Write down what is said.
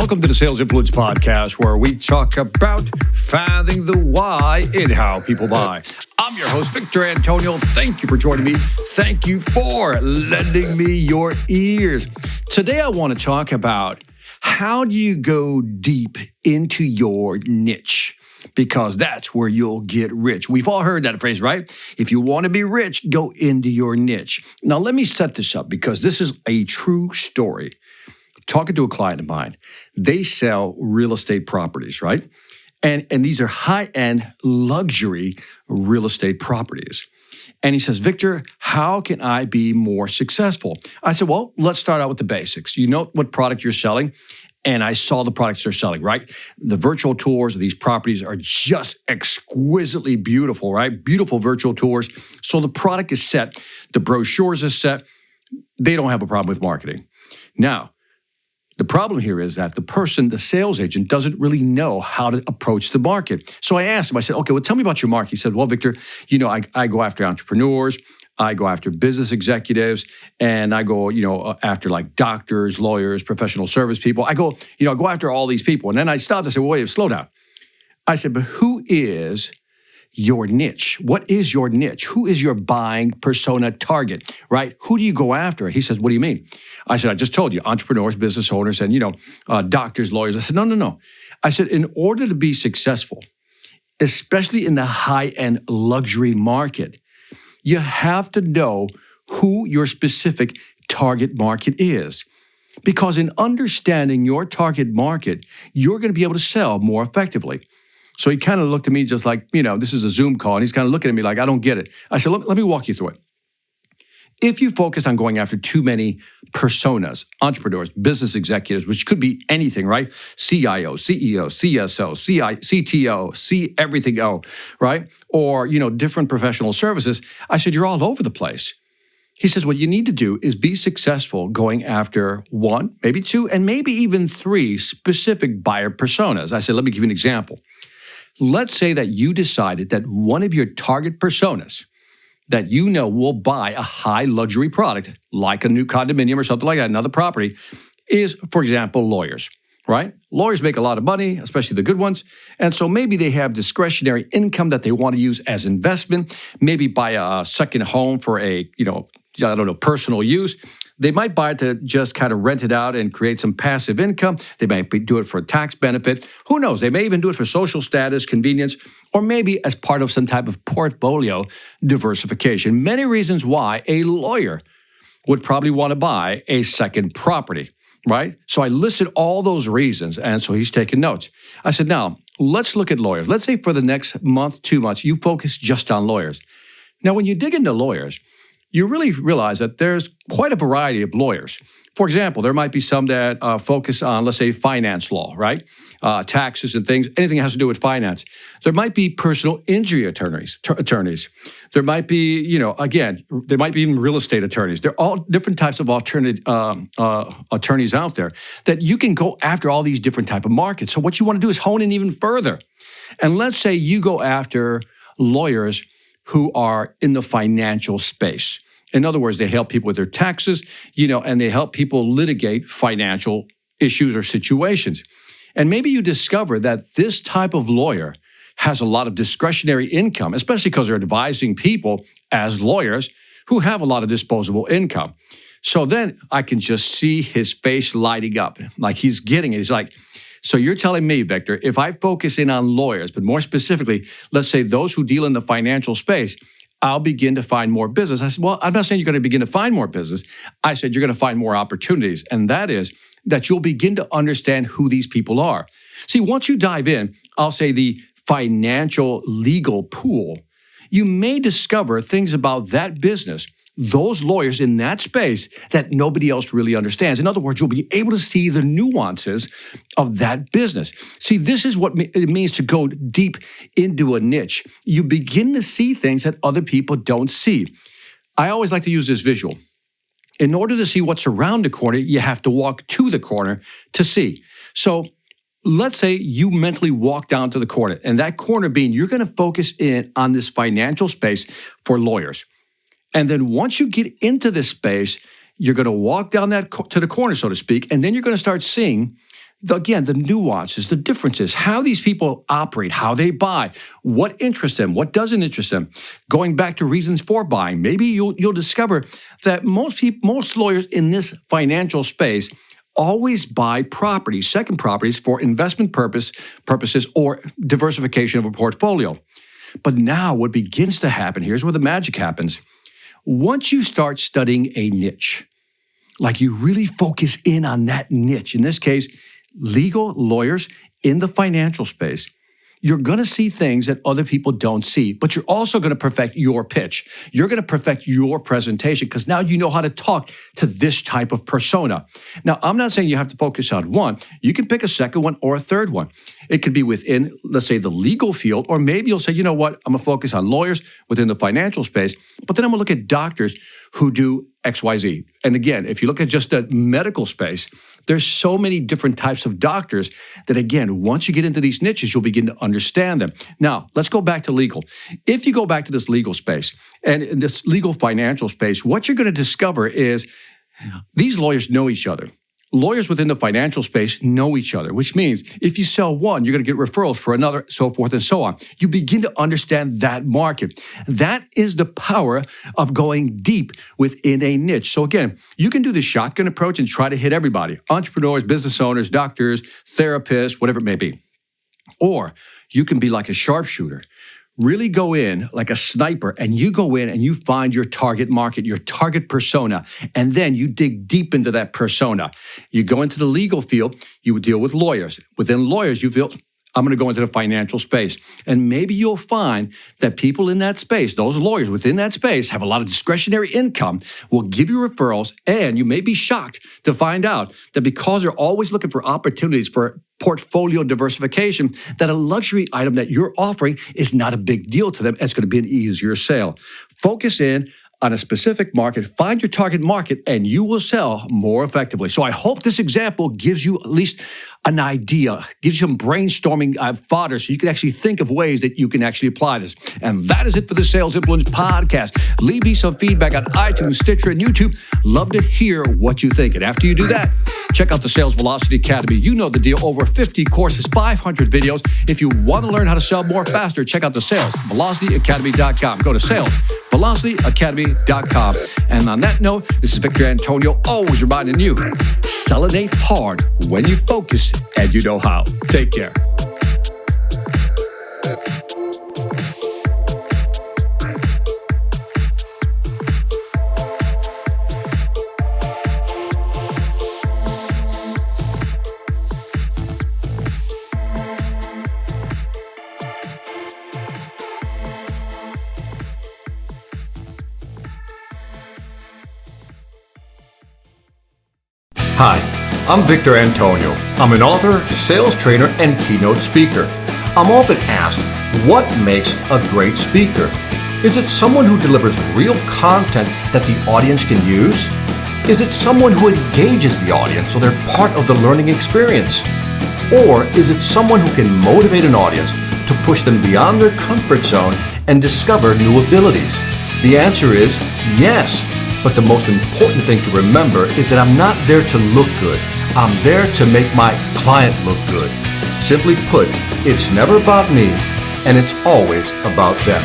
Welcome to the Sales Influence Podcast, where we talk about finding the why in how people buy. I'm your host, Victor Antonio. Thank you for joining me. Thank you for lending me your ears. Today, I want to talk about how do you go deep into your niche? Because that's where you'll get rich. We've all heard that phrase, right? If you want to be rich, go into your niche. Now, let me set this up because this is a true story. Talking to a client of mine, they sell real estate properties, right? And these are high-end luxury real estate properties. And he says, Victor, how can I be more successful? I said, well, let's start out with the basics. You know what product you're selling? And I saw the products they're selling, right? The virtual tours of these properties are just exquisitely beautiful, right? Beautiful virtual tours. So the product is set. The brochures is set. They don't have a problem with marketing. Now, the problem here is that the sales agent, doesn't really know how to approach the market. So I asked him, I said, okay, well, tell me about your market. He said, well, Victor, you know, I go after entrepreneurs, I go after business executives, and I go, after like doctors, lawyers, professional service people. I go after all these people. And then I stopped. I said, well, wait, slow down. I said, but who is your niche? What is your niche? Who is your buying persona target, right? Who do you go after? He says, what do you mean? I said, I just told you, entrepreneurs, business owners, and, doctors, lawyers. I said, no. I said, in order to be successful, especially in the high-end luxury market, you have to know who your specific target market is. Because in understanding your target market, you're going to be able to sell more effectively. So he kind of looked at me just like, this is a Zoom call, and he's kind of looking at me like, I don't get it. I said, let me walk you through it. If you focus on going after too many personas, entrepreneurs, business executives, which could be anything, right? CIO, CEO, CSO, CTO, everything O, right? Or, different professional services. I said, you're all over the place. He says, what you need to do is be successful going after one, maybe two, and maybe even three specific buyer personas. I said, let me give you an example. Let's say that you decided that one of your target personas that will buy a high luxury product, like a new condominium or something like that, another property, is, for example, lawyers, right? Lawyers make a lot of money, especially the good ones. And so maybe they have discretionary income that they want to use as investment, maybe buy a second home for personal use. They might buy it to just kind of rent it out and create some passive income. They might do it for a tax benefit. Who knows? They may even do it for social status, convenience, or maybe as part of some type of portfolio diversification. Many reasons why a lawyer would probably want to buy a second property, right? So I listed all those reasons, and so he's taking notes. I said, now, let's look at lawyers. Let's say for the next month, 2 months, you focus just on lawyers. Now, when you dig into lawyers, you really realize that there's quite a variety of lawyers. For example, there might be some that focus on, let's say, finance law, right? Taxes and things, anything that has to do with finance. There might be personal injury attorneys. There might be, there might be even real estate attorneys. There are all different types of alternate attorneys out there that you can go after all these different type of markets. So what you want to do is hone in even further. And let's say you go after lawyers who are in the financial space. In other words, they help people with their taxes, and they help people litigate financial issues or situations. And maybe you discover that this type of lawyer has a lot of discretionary income, especially because they're advising people as lawyers who have a lot of disposable income. So then I can just see his face lighting up, like he's getting it. He's like, so you're telling me, Victor, if I focus in on lawyers, but more specifically, let's say those who deal in the financial space, I'll begin to find more business. I said, well, I'm not saying you're going to begin to find more business. I said you're going to find more opportunities. And that is that you'll begin to understand who these people are. See, once you dive in, I'll say the financial legal pool, you may discover things about that business, those lawyers in that space that nobody else really understands. In other words, you'll be able to see the nuances of that business. See, this is what it means to go deep into a niche. You begin to see things that other people don't see. I always like to use this visual. In order to see what's around the corner, you have to walk to the corner to see. So let's say you mentally walk down to the corner, and that corner being you're going to focus in on this financial space for lawyers. And then once you get into this space, you're going to walk down to the corner, so to speak, and then you're going to start seeing Again, the nuances, the differences, how these people operate, how they buy, what interests them, what doesn't interest them. Going back to reasons for buying, maybe you'll discover that most lawyers in this financial space always buy properties, second properties for investment purposes or diversification of a portfolio. But now what begins to happen, here's where the magic happens. Once you start studying a niche, like you really focus in on that niche, in this case, legal lawyers in the financial space, you're going to see things that other people don't see, but you're also going to perfect your pitch. You're going to perfect your presentation because now you know how to talk to this type of persona. Now, I'm not saying you have to focus on one. You can pick a second one or a third one. It could be within, let's say, the legal field, or maybe you'll say, you know what, I'm going to focus on lawyers within the financial space, but then I'm going to look at doctors who do XYZ. And again, if you look at just the medical space, there's so many different types of doctors that, again, once you get into these niches, you'll begin to understand them. Now, let's go back to legal. If you go back to this legal space and in this legal financial space, what you're going to discover is these lawyers know each other. Lawyers within the financial space know each other, which means if you sell one, you're going to get referrals for another, so forth and so on. You begin to understand that market. That is the power of going deep within a niche. So again, you can do the shotgun approach and try to hit everybody, entrepreneurs, business owners, doctors, therapists, whatever it may be. Or you can be like a sharpshooter. Really go in like a sniper, and you go in and you find your target market, your target persona, and then you dig deep into that persona. You go into the legal field, you would deal with lawyers. Within lawyers, you feel, I'm going to go into the financial space. And maybe you'll find that people in that space, those lawyers within that space, have a lot of discretionary income, will give you referrals, and you may be shocked to find out that because they're always looking for opportunities for portfolio diversification, that a luxury item that you're offering is not a big deal to them. It's going to be an easier sale. Focus in on a specific market, find your target market, and you will sell more effectively. So I hope this example gives you at least an idea, gives you some brainstorming fodder so you can actually think of ways that you can actually apply this. And that is it for the Sales Influence Podcast. Leave me some feedback on iTunes, Stitcher, and YouTube. Love to hear what you think. And after you do that, check out the Sales Velocity Academy. You know the deal. Over 50 courses, 500 videos. If you want to learn how to sell more faster, check out the salesvelocityacademy.com. Go to salesvelocityacademy.com. And on that note, this is Victor Antonio, always reminding you, selenate hard when you focus and you know how. Take care. Hi, I'm Victor Antonio. I'm an author, sales trainer, and keynote speaker. I'm often asked, what makes a great speaker? Is it someone who delivers real content that the audience can use? Is it someone who engages the audience so they're part of the learning experience? Or is it someone who can motivate an audience to push them beyond their comfort zone and discover new abilities? The answer is yes. But the most important thing to remember is that I'm not there to look good. I'm there to make my client look good. Simply put, it's never about me, and it's always about them.